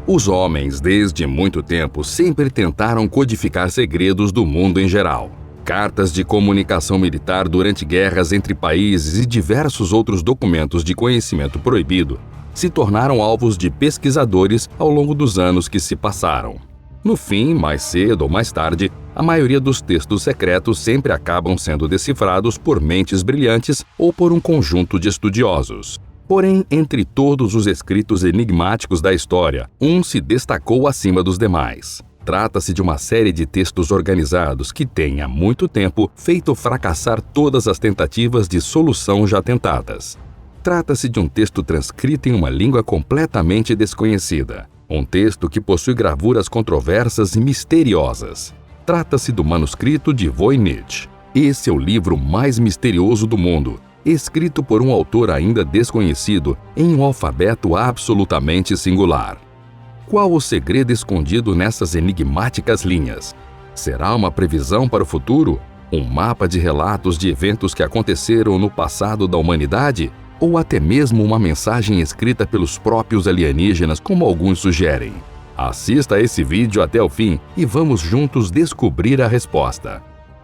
Os homens, desde muito tempo, sempre tentaram codificar segredos do mundo em geral. Cartas de comunicação militar durante guerras entre países e diversos outros documentos de conhecimento proibido se tornaram alvos de pesquisadores ao longo dos anos que se passaram. No fim, mais cedo ou mais tarde, a maioria dos textos secretos sempre acabam sendo decifrados por mentes brilhantes ou por um conjunto de estudiosos. Porém, entre todos os escritos enigmáticos da história, um se destacou acima dos demais. Trata-se de uma série de textos organizados que tem, há muito tempo, feito fracassar todas as tentativas de solução já tentadas. Trata-se de um texto transcrito em uma língua completamente desconhecida. Um texto que possui gravuras controversas e misteriosas. Trata-se do manuscrito de Voynich. Esse é o livro mais misterioso do mundo, escrito por um autor ainda desconhecido em um alfabeto absolutamente singular. Qual o segredo escondido nessas enigmáticas linhas? Será uma previsão para o futuro? Um mapa de relatos de eventos que aconteceram no passado da humanidade? Ou até mesmo uma mensagem escrita pelos próprios alienígenas, como alguns sugerem? Assista a esse vídeo até o fim e vamos juntos descobrir a resposta.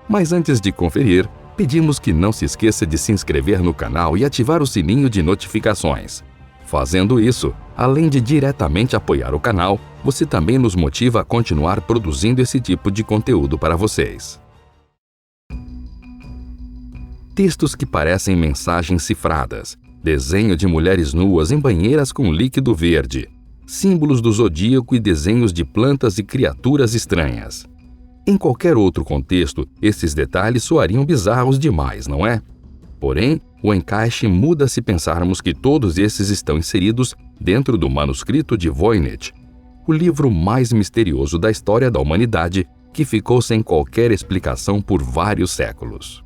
Mas antes de conferir, pedimos que não se esqueça de se inscrever no canal e ativar o sininho de notificações. Fazendo isso, além de diretamente apoiar o canal, você também nos motiva a continuar produzindo esse tipo de conteúdo para vocês. Textos que parecem mensagens cifradas, desenho de mulheres nuas em banheiras com líquido verde, símbolos do zodíaco e desenhos de plantas e criaturas estranhas. Em qualquer outro contexto, esses detalhes soariam bizarros demais, não é? Porém, o encaixe muda se pensarmos que todos esses estão inseridos dentro do manuscrito de Voynich, o livro mais misterioso da história da humanidade, que ficou sem qualquer explicação por vários séculos.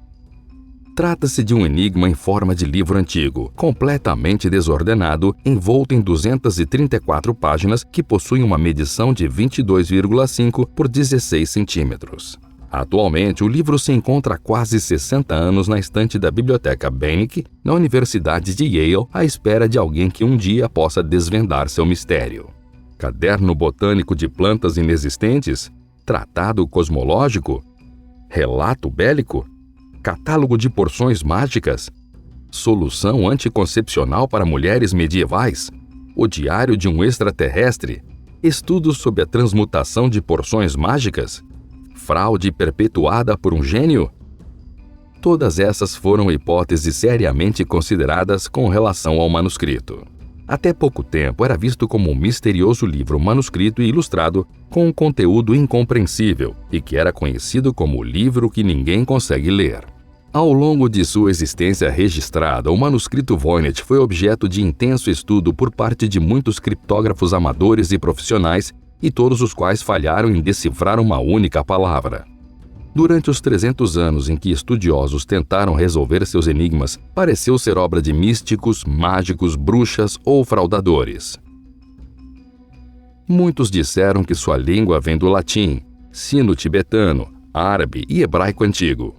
Trata-se de um enigma em forma de livro antigo, completamente desordenado, envolto em 234 páginas que possuem uma medição de 22,5 por 16 centímetros. Atualmente, o livro se encontra há quase 60 anos na estante da Biblioteca Benck, na Universidade de Yale, à espera de alguém que um dia possa desvendar seu mistério. Caderno botânico de plantas inexistentes? Tratado cosmológico? Relato bélico? Catálogo de porções mágicas? Solução anticoncepcional para mulheres medievais? O diário de um extraterrestre? Estudos sobre a transmutação de porções mágicas? Fraude perpetuada por um gênio? Todas essas foram hipóteses seriamente consideradas com relação ao manuscrito. Até pouco tempo era visto como um misterioso livro manuscrito e ilustrado com um conteúdo incompreensível e que era conhecido como o livro que ninguém consegue ler. Ao longo de sua existência registrada, o manuscrito Voynich foi objeto de intenso estudo por parte de muitos criptógrafos amadores e profissionais, e todos os quais falharam em decifrar uma única palavra. Durante os 300 anos em que estudiosos tentaram resolver seus enigmas, pareceu ser obra de místicos, mágicos, bruxas ou fraudadores. Muitos disseram que sua língua vem do latim, sino-tibetano, árabe e hebraico antigo.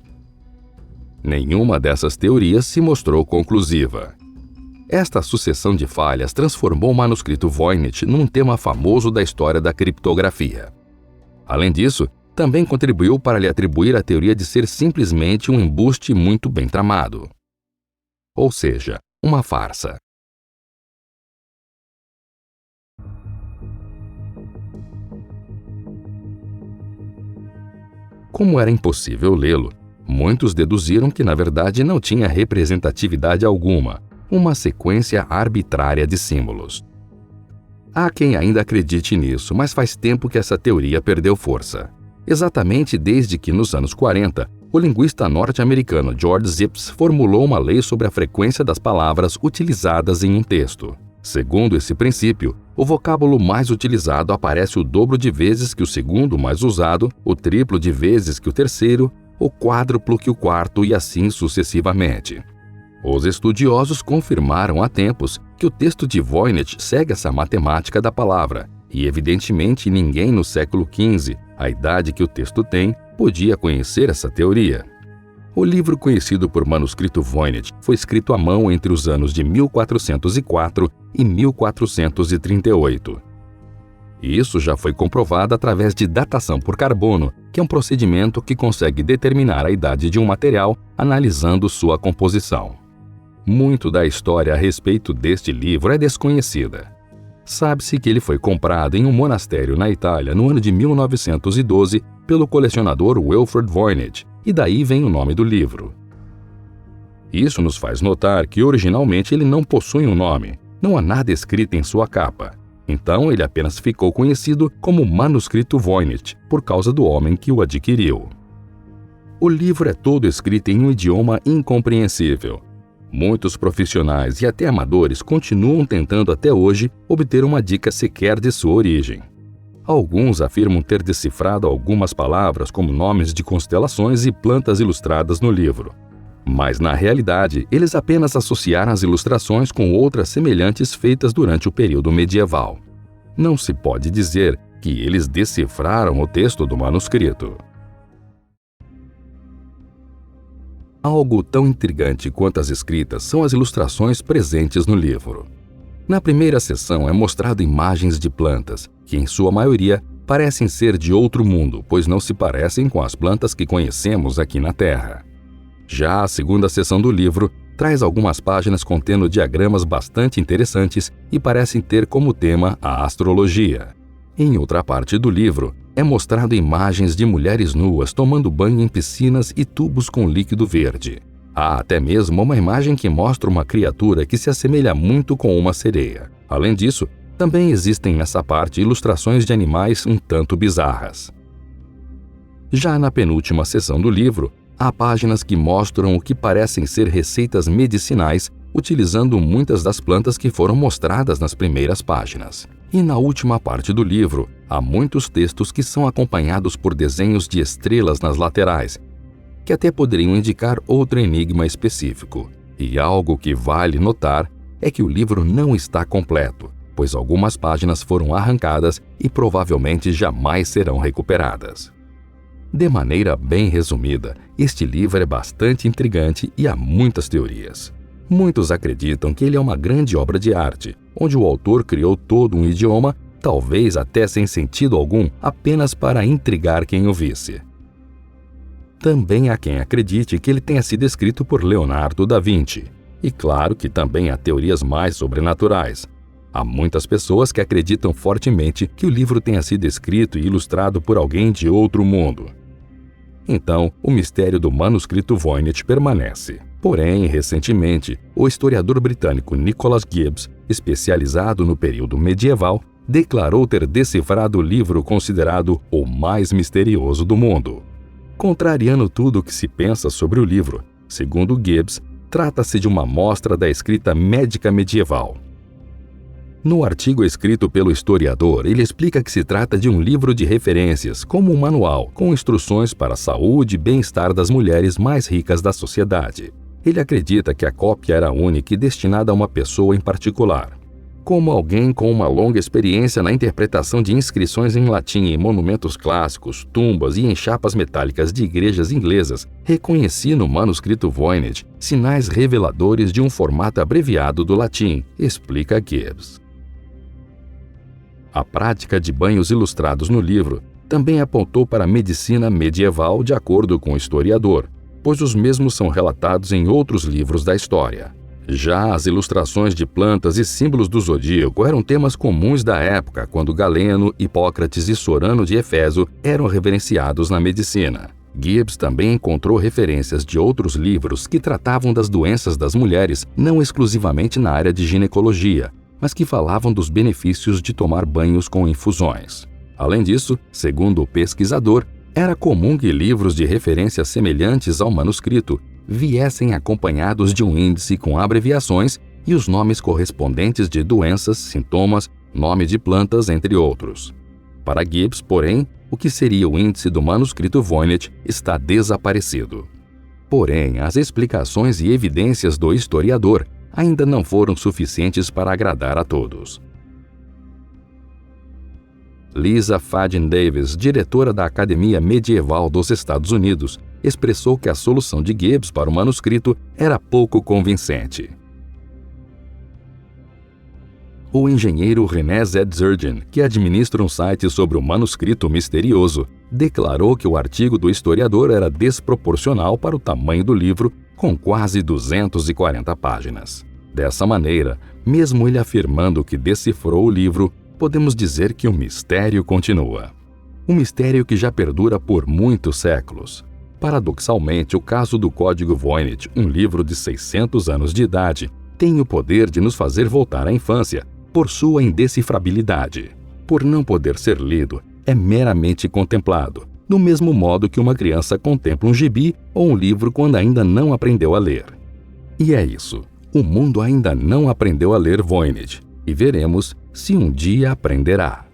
Nenhuma dessas teorias se mostrou conclusiva. Esta sucessão de falhas transformou o manuscrito Voynich num tema famoso da história da criptografia. Além disso, também contribuiu para lhe atribuir a teoria de ser simplesmente um embuste muito bem tramado. Ou seja, uma farsa. Como era impossível lê-lo, muitos deduziram que na verdade não tinha representatividade alguma, uma sequência arbitrária de símbolos. Há quem ainda acredite nisso, mas faz tempo que essa teoria perdeu força. Exatamente desde que, nos anos 40, o linguista norte-americano George Zipf formulou uma lei sobre a frequência das palavras utilizadas em um texto. Segundo esse princípio, o vocábulo mais utilizado aparece o dobro de vezes que o segundo mais usado, o triplo de vezes que o terceiro, o quádruplo que o quarto e assim sucessivamente. Os estudiosos confirmaram há tempos que o texto de Voynich segue essa matemática da palavra, e evidentemente ninguém no século XV, a idade que o texto tem, podia conhecer essa teoria. O livro conhecido por manuscrito Voynich foi escrito à mão entre os anos de 1404 e 1438. E isso já foi comprovado através de datação por carbono, que é um procedimento que consegue determinar a idade de um material analisando sua composição. Muito da história a respeito deste livro é desconhecida. Sabe-se que ele foi comprado em um monastério na Itália no ano de 1912 pelo colecionador Wilfred Voynich, e daí vem o nome do livro. Isso nos faz notar que originalmente ele não possui um nome, não há nada escrito em sua capa. Então ele apenas ficou conhecido como Manuscrito Voynich, por causa do homem que o adquiriu. O livro é todo escrito em um idioma incompreensível. Muitos profissionais e até amadores continuam tentando até hoje obter uma dica sequer de sua origem. Alguns afirmam ter decifrado algumas palavras como nomes de constelações e plantas ilustradas no livro. Mas, na realidade, eles apenas associaram as ilustrações com outras semelhantes feitas durante o período medieval. Não se pode dizer que eles decifraram o texto do manuscrito. Algo tão intrigante quanto as escritas são as ilustrações presentes no livro. Na primeira seção é mostrado imagens de plantas, que em sua maioria parecem ser de outro mundo, pois não se parecem com as plantas que conhecemos aqui na Terra. Já a segunda seção do livro traz algumas páginas contendo diagramas bastante interessantes e parecem ter como tema a astrologia. Em outra parte do livro, é mostrado imagens de mulheres nuas tomando banho em piscinas e tubos com líquido verde. Há até mesmo uma imagem que mostra uma criatura que se assemelha muito com uma sereia. Além disso, também existem nessa parte ilustrações de animais um tanto bizarras. Já na penúltima seção do livro, há páginas que mostram o que parecem ser receitas medicinais, utilizando muitas das plantas que foram mostradas nas primeiras páginas. E na última parte do livro, há muitos textos que são acompanhados por desenhos de estrelas nas laterais, que até poderiam indicar outro enigma específico. E algo que vale notar é que o livro não está completo, pois algumas páginas foram arrancadas e provavelmente jamais serão recuperadas. De maneira bem resumida, este livro é bastante intrigante e há muitas teorias. Muitos acreditam que ele é uma grande obra de arte, onde o autor criou todo um idioma, talvez até sem sentido algum, apenas para intrigar quem o visse. Também há quem acredite que ele tenha sido escrito por Leonardo da Vinci. E claro que também há teorias mais sobrenaturais. Há muitas pessoas que acreditam fortemente que o livro tenha sido escrito e ilustrado por alguém de outro mundo. Então, o mistério do manuscrito Voynich permanece. Porém, recentemente, o historiador britânico Nicholas Gibbs, especializado no período medieval, declarou ter decifrado o livro considerado o mais misterioso do mundo. Contrariando tudo o que se pensa sobre o livro, segundo Gibbs, trata-se de uma amostra da escrita médica medieval. No artigo escrito pelo historiador, ele explica que se trata de um livro de referências, como um manual, com instruções para a saúde e bem-estar das mulheres mais ricas da sociedade. Ele acredita que a cópia era única e destinada a uma pessoa em particular. Como alguém com uma longa experiência na interpretação de inscrições em latim em monumentos clássicos, tumbas e em chapas metálicas de igrejas inglesas, reconheci no manuscrito Voynich sinais reveladores de um formato abreviado do latim, explica Gibbs. A prática de banhos ilustrados no livro também apontou para a medicina medieval, de acordo com o historiador, pois os mesmos são relatados em outros livros da história. Já as ilustrações de plantas e símbolos do zodíaco eram temas comuns da época, quando Galeno, Hipócrates e Sorano de Éfeso eram reverenciados na medicina. Gibbs também encontrou referências de outros livros que tratavam das doenças das mulheres, não exclusivamente na área de ginecologia, mas que falavam dos benefícios de tomar banhos com infusões. Além disso, segundo o pesquisador, era comum que livros de referência semelhantes ao manuscrito viessem acompanhados de um índice com abreviações e os nomes correspondentes de doenças, sintomas, nome de plantas, entre outros. Para Gibbs, porém, o que seria o índice do manuscrito Voynich está desaparecido. Porém, as explicações e evidências do historiador ainda não foram suficientes para agradar a todos. Lisa Fadden Davis, diretora da Academia Medieval dos Estados Unidos, expressou que a solução de Gibbs para o manuscrito era pouco convincente. O engenheiro René Zedzurgen, que administra um site sobre o manuscrito misterioso, declarou que o artigo do historiador era desproporcional para o tamanho do livro, com quase 240 páginas. Dessa maneira, mesmo ele afirmando que decifrou o livro, podemos dizer que o mistério continua. Um mistério que já perdura por muitos séculos. Paradoxalmente, o caso do Código Voynich, um livro de 600 anos de idade, tem o poder de nos fazer voltar à infância, por sua indecifrabilidade. Por não poder ser lido, é meramente contemplado, do mesmo modo que uma criança contempla um gibi ou um livro quando ainda não aprendeu a ler. E é isso. O mundo ainda não aprendeu a ler Voynich, e veremos se um dia aprenderá.